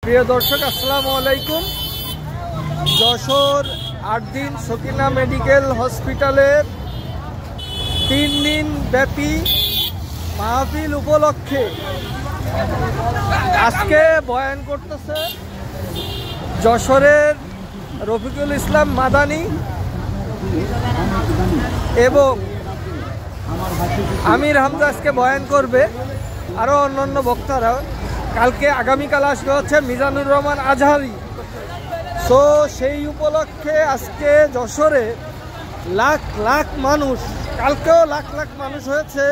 প্রিয় দর্শক, আসসালামু আলাইকুম। যশোর 8 দিন সকিনা মেডিকেল হসপিটালের 3 দিন ব্যাপী মাহফিল উপলক্ষে আজকে বয়ান করতেছে যশোরের রফিকুল ইসলাম মাদানী এবং আমির হামজা আজকে বয়ান করবে, আরও অন্যান্য বক্তারা। কালকে আগামীকাল আসবে হচ্ছে মিজানুর রহমান আজহারি। সো সেই উপলক্ষে আজকে যশোরে লাখ লাখ মানুষ, কালকেও লাখ লাখ মানুষ হয়েছে,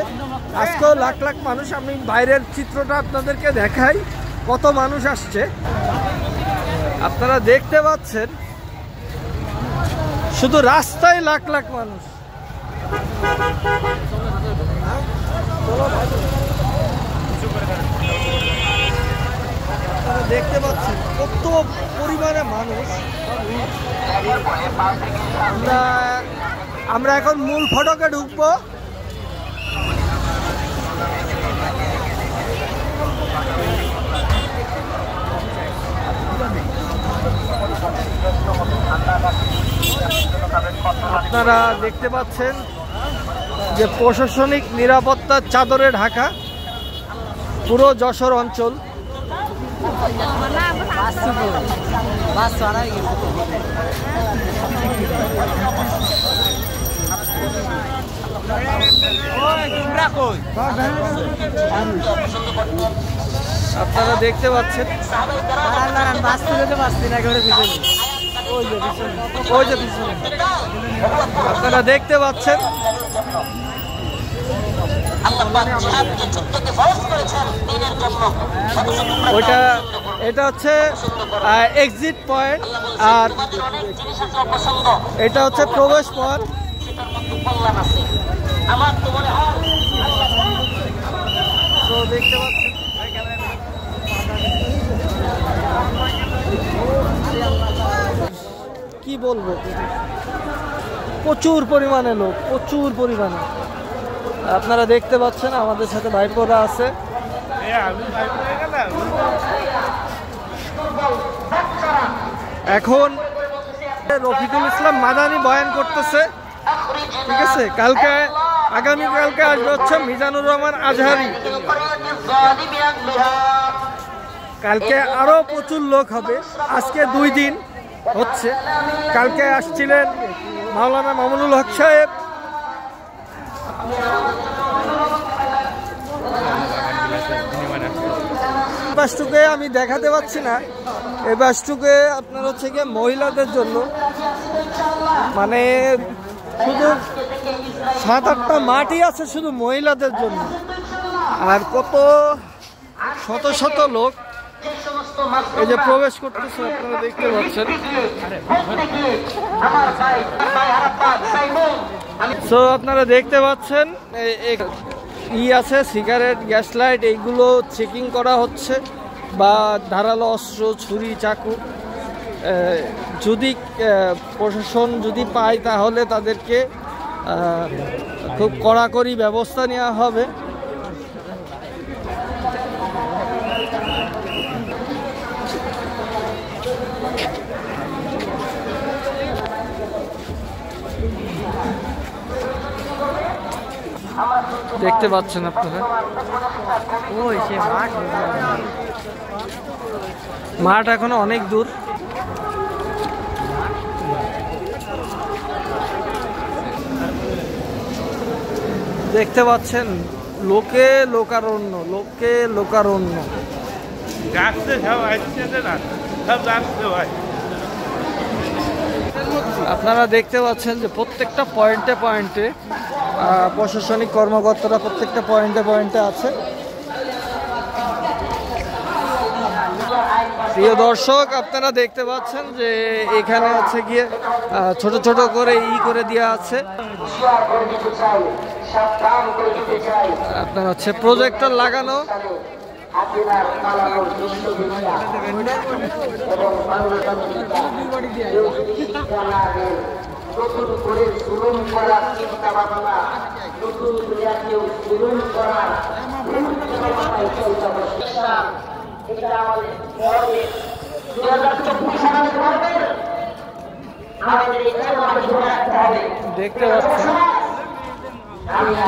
আজকেও লাখ লাখ মানুষ। আমি বাইরের চিত্রটা আপনাদেরকে দেখাই, কত মানুষ আসছে আপনারা দেখতে পাচ্ছেন। শুধু রাস্তায় লাখ লাখ মানুষ। আপনারা দেখতে পাচ্ছেন কত পরিমাণে মানুষ। আমরা এখন মূল ফটকে ঢুকবো। আপনারা দেখতে পাচ্ছেন যে প্রশাসনিক নিরাপত্তার চাদরে ঢাকা পুরো যশোর অঞ্চল। আপনারা দেখতে পাচ্ছেন, আপনারা দেখতে পাচ্ছেন এটা হচ্ছে এক্সিট পয়েন্ট, আর এটা হচ্ছে প্রবেশ পথ। তো দেখতে পাচ্ছেন কি বলবো, প্রচুর পরিমাণে লোক, প্রচুর পরিমাণে। আপনারা দেখতে পাচ্ছেন আমাদের সাথে ভাইপোরা আছে। এখন রফিকুল ইসলাম মাদানী বয়ান করতেছে, ঠিক আছে। আগামীকালকে আসবে হচ্ছে মিজানুর রহমান আজহারি। কালকে আরো প্রচুর লোক হবে। আজকে 2 দিন হচ্ছে। কালকে আসছিলেন মাওলানা মামুনুল হক সাহেব, বাসটুকে আমি দেখাতে পাচ্ছি না। এই বাসটুকে আপনার হচ্ছে গিয়ে মহিলাদের জন্য, মানে শুধু 7-8টা মাটি আছে শুধু মহিলাদের জন্য, আর কত শত শত লোক এই যে প্রবেশ করতেছে আপনারা দেখতে পাচ্ছেন। সো আপনারা দেখতে পাচ্ছেন আছে সিগারেট, গ্যাস লাইট, এইগুলো চেকিং করা হচ্ছে, বা ধারালো অস্ত্র, ছুরি, চাকু যদি প্রশাসন যদি পায় তাহলে তাদেরকে খুব কড়াকড়ি ব্যবস্থা নেওয়া হবে। দেখতে পাচ্ছেন আপনারা, ওই সে মাঠ এখনো অনেক দূর। দেখতে পাচ্ছেন লোকে লোকারণ্য, লোকে লোকারণ্য। আপনারা দেখতে পাচ্ছেন যে প্রত্যেকটা পয়েন্টে পয়েন্টে প্রশাসনিক কর্মকর্তারা প্রত্যেকটা পয়েন্টে পয়েন্টে আছে। প্রিয় দর্শক, আপনারা দেখতে পাচ্ছেন যে এখানে হচ্ছে গিয়ে ছোট ছোট করে করে দেওয়া আছে। আপনার হচ্ছে প্রজেক্টর লাগানো। নতুন করে জুলুম করার চিন্তা ভাবনা, নতুন করে কেউ জুলুম করার চিন্তা ভাবনায় চলতে হবে। এটা আমাদের 2024 সালের গর্বের আমাদের এই মাঠে ধরে রাখতে হবে। দেখতে পাচ্ছেন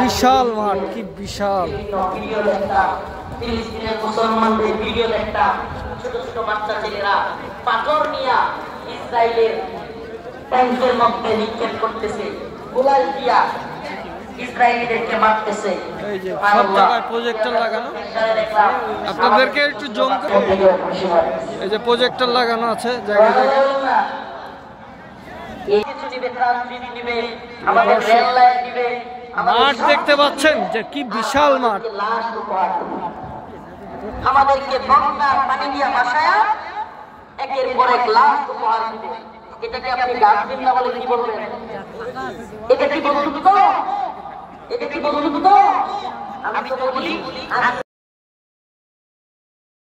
বিশাল মাঠ, কি বিশাল। ভিডিও দেখতাম, ফিলিস্তিনের মুসলমানদের ভিডিও দেখতাম, ছোট ছোট বাচ্চা ছেলেরা পাথর নিয়ে ইসরায়েলের ট্যাঙ্কের মধ্যে নিক্ষেপ করতেছে, গোলাল দিয়া ইসরায়েলিদেরকে মারতেছে। এই যে সব জায়গায় প্রজেক্টর লাগানো, আপনাদেরকে একটু জুম করে, এই যে প্রজেক্টর লাগানো আছে জায়গায় জায়গায়। মাঠ দেখতে পাচ্ছেন যে কি বিশাল মাঠ। আমাদেরকে গঙ্গার পানি দিয়া ভাসায়া একের পর এক লাশ উপহার দিবে। এটাকে আপনি ডাস্টবিন না বলে কি বলবেন? এটা কি বন্ধুত্ব? এটা কি বন্ধুত্ব? আমি তো বলি